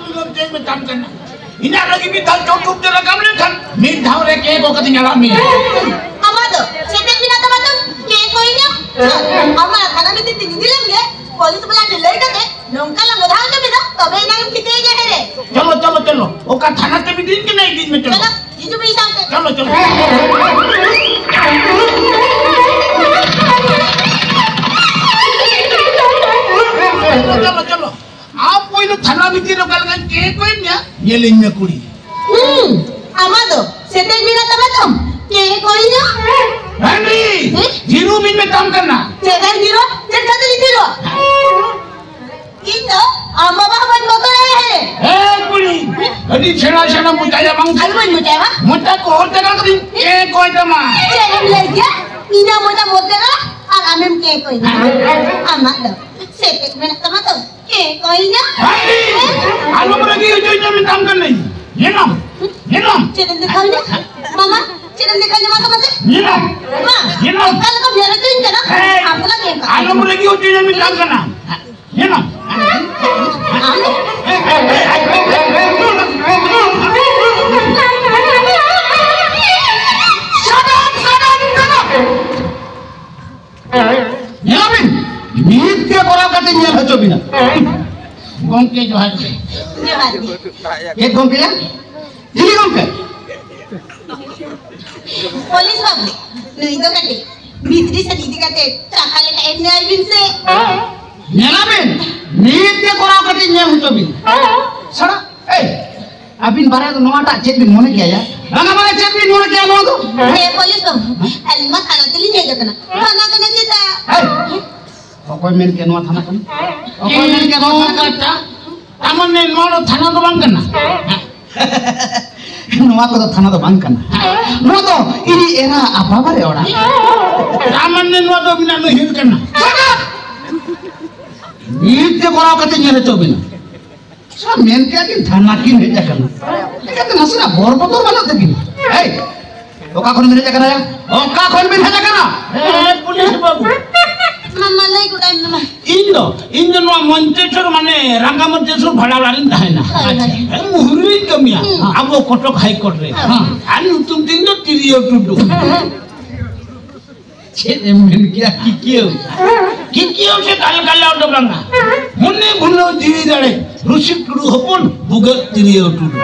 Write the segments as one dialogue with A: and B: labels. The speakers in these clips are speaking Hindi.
A: belum cek betam kan. Ini lagi bidal cukup jalan kamu kan. Midhaw reke ko ketinggalan mi.
B: Amado, setan binata matam ke koinya. Amma thana bitin didilam ge. Police वाला ढिलाई करके नौका ला मधाल के बिना तबे ना किते जे है रे
A: चलो चलो चलो ओका थाना ते भी दिन के नहीं दिन में चलो
B: जीजू भी साथ
A: चलो चलो चलो चलो आप कोई लो थाना भी तीनों कल का के कोई नहीं ये लिंग में कुड़ी
B: amado setan binata matam के कोई ना
A: हेनरी जीरो मिन में काम करना
B: सेtan जीरो सेtan zero itu amma bahan motor है
A: कुड़ी अभी छेड़ा छेड़ा मुझाया मांग
B: अलवन मुझाया
A: मुझा को और तेरा कभी के कोई तमा
B: चेहरा लगे इना मुझा मोटर और आमें के कोई ना amado setan binata matam के कोई ना
A: आलू मुर्गी जो में काम करना ये नाम
B: चैनल दिखाओ ना मामा चैनल दिखाओ मामा मत
A: ये नाम
B: कल का मेरा तो इनका ना आपको लगे
A: आलू मुर्गी जो में काम करना ये नाम नित्य करा करते नहीं है बच्चों बिना गोंके जो है ये गोंके है दिल्ली गोंके
B: पुलिस बाबू नहीं तो कटे भीतरी से दीदी कहते चाखा लेकर एडने आई बिन से
A: नेला बिन नित्य करा करते नहीं है बच्चों बिना सड़ा ए अबिन बारे तो नोटा चेक बिन मोने किया यार रंगा बारे चेक बिन मोने किया नो तो
B: ये पुलिस बाबू अलमा थाना तली नहीं जगना थाना करना चीता
A: कोई मेन के नो थाना करना कोई मेन के नो करता तामन ने नो थाना तो बंद करना नुआ को तो थाना तो बंद करना नो तो इनी एरा apa बारे ओड़ा तामन ने नो तो बिना नो हिल करना नित्य करा करते नहीं रहते बिना सब मेन के कि थाना की नहीं जाकर कहते ना सुना बोर बोतल बनाते कि ए ओका कोन मिले जाकर आया ओका कोन मिले जाकर ए पुलिस बाबू
B: मम्मा नहीं को टाइम ना
A: इंदो नो मंचेश्वर माने रंगा मंचेश्वर भड़ा लारिन था ना ए मुहरी कमिया अब वो कोटक हाई कोर्ट रे आनी तुम दिन तो तिरियो टुटू छे मेन क्या किकियो से काल काल आउट रंगा मुन्ने भुनो दिवी दड़े ऋषि टुडू हपन बुगर तिरियो टुटू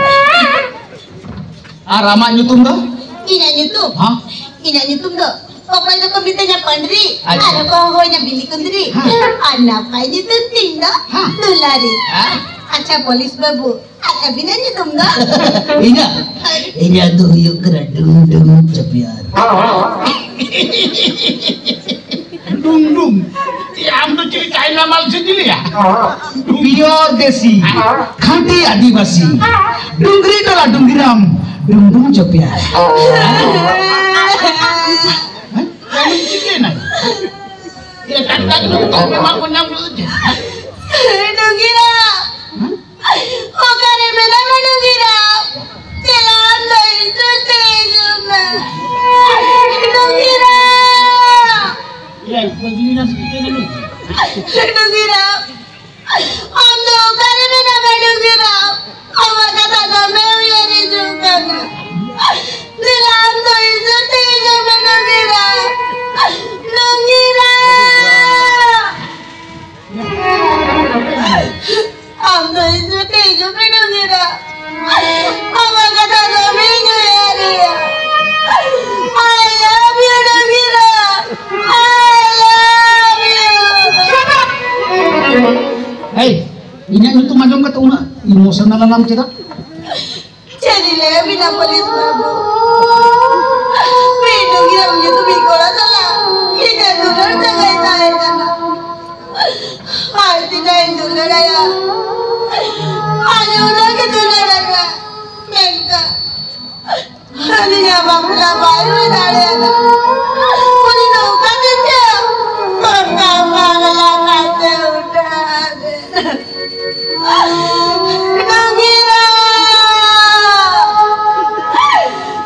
A: आ रामा nyutum दा
B: ina nyutum do Pokoknya itu komitenya Pandri, ada kohonnya Billy Kundri, anak aja tuh tinggal nulari. Acha polis babu, ada binanya tuh enggak?
A: Ini aduh yuk keradung cepiar. Dung, ya amdo ceritain nama sendiri ya. Pure desi, khanti adivasi, dungri tola dunggiram, dung cepiar. Mungkin ya kan memang punya mulut
B: Dugira Okare mena dugira Jalan itu tejuma Dugira
A: ya begini dulu
B: Dugira Ando okare mena dugira Kamu kata kamu yang juga Jalan itu tejuma Dugira Dugira Ando itu tejuma Dugira Kamu kata kamu yang juga I love you Dugira I love you
A: Hey, ini itu majong kata una emosional alam kita
B: jadi lebih na polis babu Pintu kita punya tuh bikola salah kita dulur jaga tahan kana hati tahan dulur ya ada udah ke dulur ya mereka ada yang bangla baru ada ada pun itu kata dia mereka malah kata udah Dugira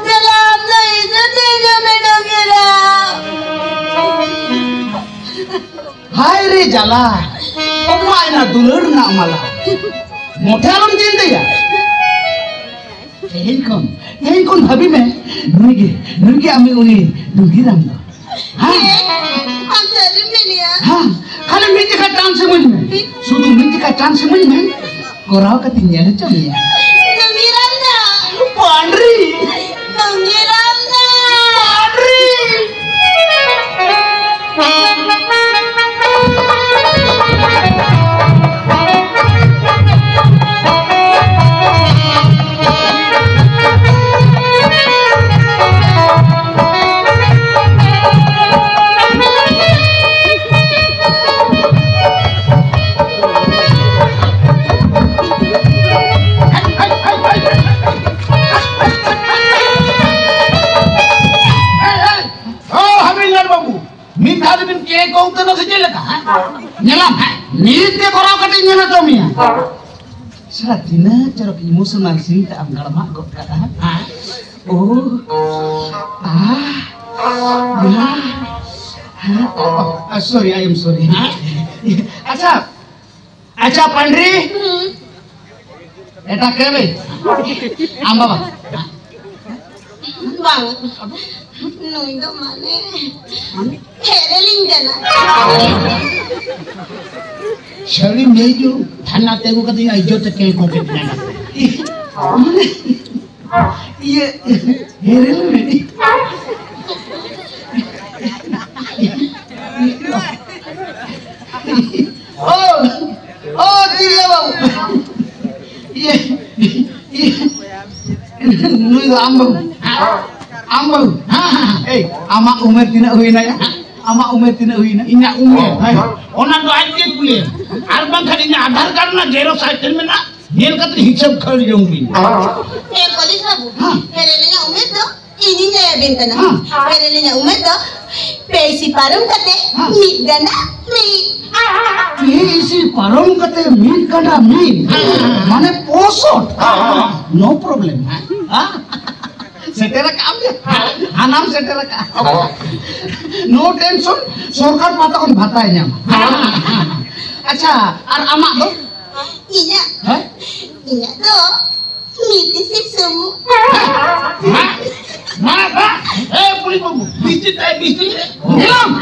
B: Dalam itu tejuma Dugira
A: Hai re jala pemain dulur nak malah मोटे आलम चिंते या यही कौन भाभी में नुगे आमी उनी दुगी राम दो हाँ
B: हम सर मिलिया
A: हाँ खाली मिंज का चांस मुझ में सुधु मिंज का चांस मुझ में कोराव का तिन्याले चमिया
B: नंगीराम ना
A: पांडरी
B: नंगीराम ना
A: nyelam नीत के कोराव कटे nyela tomiya sara tina corok emosional sing ta am galma got kata oh sorry I am sorry acha pandri eta kebe am baba
B: bang nui do mane hereling jana
A: शरीर नहीं जो थाना तेगु कती आइजो तक के को कितना ये हेरे में ओ दिया बाबू ये नुई दो आम बाबू ए आमा उम्र तीना हुई ना या आमा उम्र तीना हुई ना इना उम्र ओना तो आज के कुले आर बंग खाली ना आधार कार्ड ना जेरो साइकिल में ना नेल कत हिसाब कर जोंगी
B: ए पुलिस बाबू हेरेलिंगा उम्र तो इनी ने बेंतना हेरेलिंगा उम्र तो पेसी पारम कते मीट गना मी
A: पेसी पारम कते मीट गना मी माने पोसोट नो प्रॉब्लम सेटेरा काम आनाम सेटेरा का नो टेंशन सरकार पाता कोन भाता है अच्छा और आमा दो
B: इना तो मीटी से सुमु
A: मा ए पुलिस बाबू बिस्ती निलम